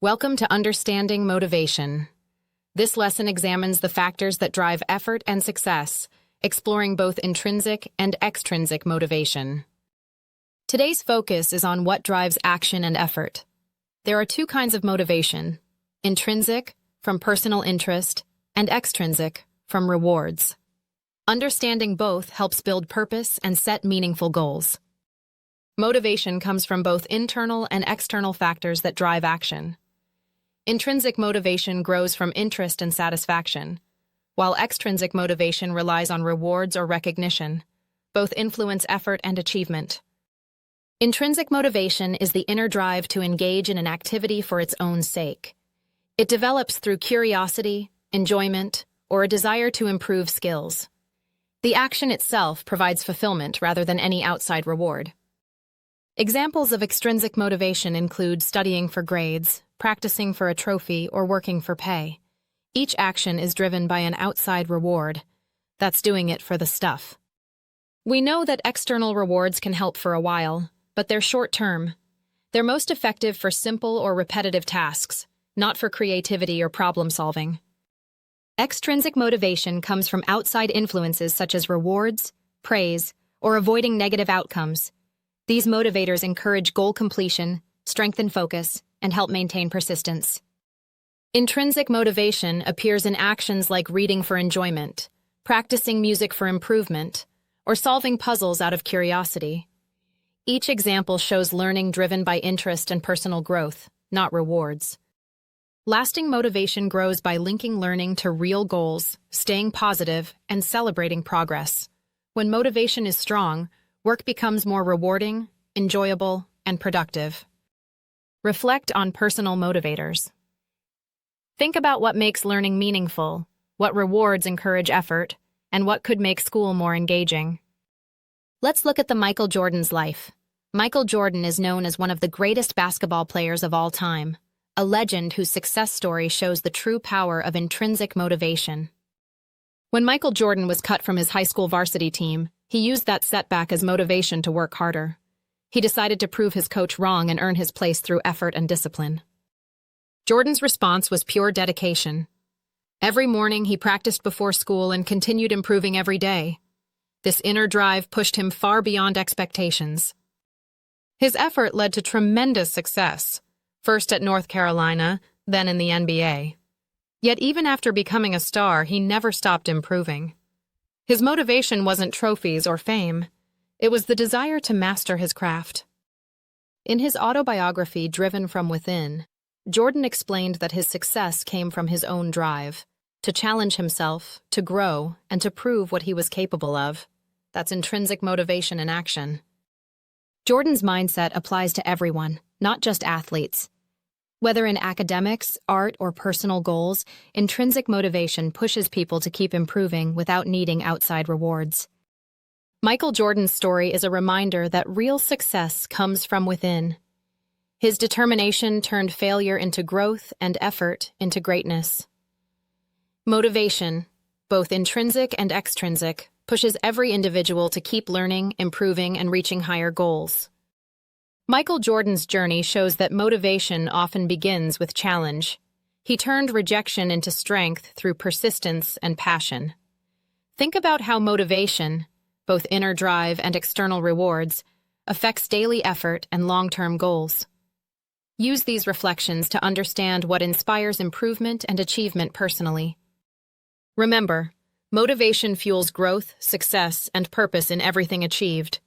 Welcome to Understanding Motivation. This lesson examines the factors that drive effort and success, exploring both intrinsic and extrinsic motivation. Today's focus is on what drives action and effort. There are two kinds of motivation: intrinsic, from personal interest, and extrinsic, from rewards. Understanding both helps build purpose and set meaningful goals. Motivation comes from both internal and external factors that drive action. Intrinsic motivation grows from interest and satisfaction, while extrinsic motivation relies on rewards or recognition. Both influence effort and achievement. Intrinsic motivation is the inner drive to engage in an activity for its own sake. It develops through curiosity, enjoyment, or a desire to improve skills. The action itself provides fulfillment rather than any outside reward. Examples of extrinsic motivation include studying for grades, practicing for a trophy, or working for pay. Each action is driven by an outside reward. That's doing it for the stuff. We know that external rewards can help for a while, but they're short-term. They're most effective for simple or repetitive tasks, not for creativity or problem-solving. Extrinsic motivation comes from outside influences such as rewards, praise, or avoiding negative outcomes. These motivators encourage goal completion, strengthen focus, and help maintain persistence. Intrinsic motivation appears in actions like reading for enjoyment, practicing music for improvement, or solving puzzles out of curiosity. Each example shows learning driven by interest and personal growth, not rewards. Lasting motivation grows by linking learning to real goals, staying positive, and celebrating progress. When motivation is strong, work becomes more rewarding, enjoyable, and productive. Reflect on personal motivators. Think about what makes learning meaningful, what rewards encourage effort, and what could make school more engaging. Let's look at Michael Jordan's life. Michael Jordan is known as one of the greatest basketball players of all time, a legend whose success story shows the true power of intrinsic motivation. When Michael Jordan was cut from his high school varsity team, he used that setback as motivation to work harder. He decided to prove his coach wrong and earn his place through effort and discipline. Jordan's response was pure dedication. Every morning he practiced before school and continued improving every day. This inner drive pushed him far beyond expectations. His effort led to tremendous success, first at North Carolina, then in the NBA. Yet even after becoming a star, he never stopped improving. His motivation wasn't trophies or fame. It was the desire to master his craft. In his autobiography, Driven from Within, Jordan explained that his success came from his own drive, to challenge himself, to grow, and to prove what he was capable of. That's intrinsic motivation in action. Jordan's mindset applies to everyone, not just athletes. Whether in academics, art, or personal goals, intrinsic motivation pushes people to keep improving without needing outside rewards. Michael Jordan's story is a reminder that real success comes from within. His determination turned failure into growth and effort into greatness. Motivation, both intrinsic and extrinsic, pushes every individual to keep learning, improving, and reaching higher goals. Michael Jordan's journey shows that motivation often begins with challenge. He turned rejection into strength through persistence and passion. Think about how motivation, both inner drive and external rewards, affects daily effort and long-term goals. Use these reflections to understand what inspires improvement and achievement personally. Remember, motivation fuels growth, success, and purpose in everything achieved.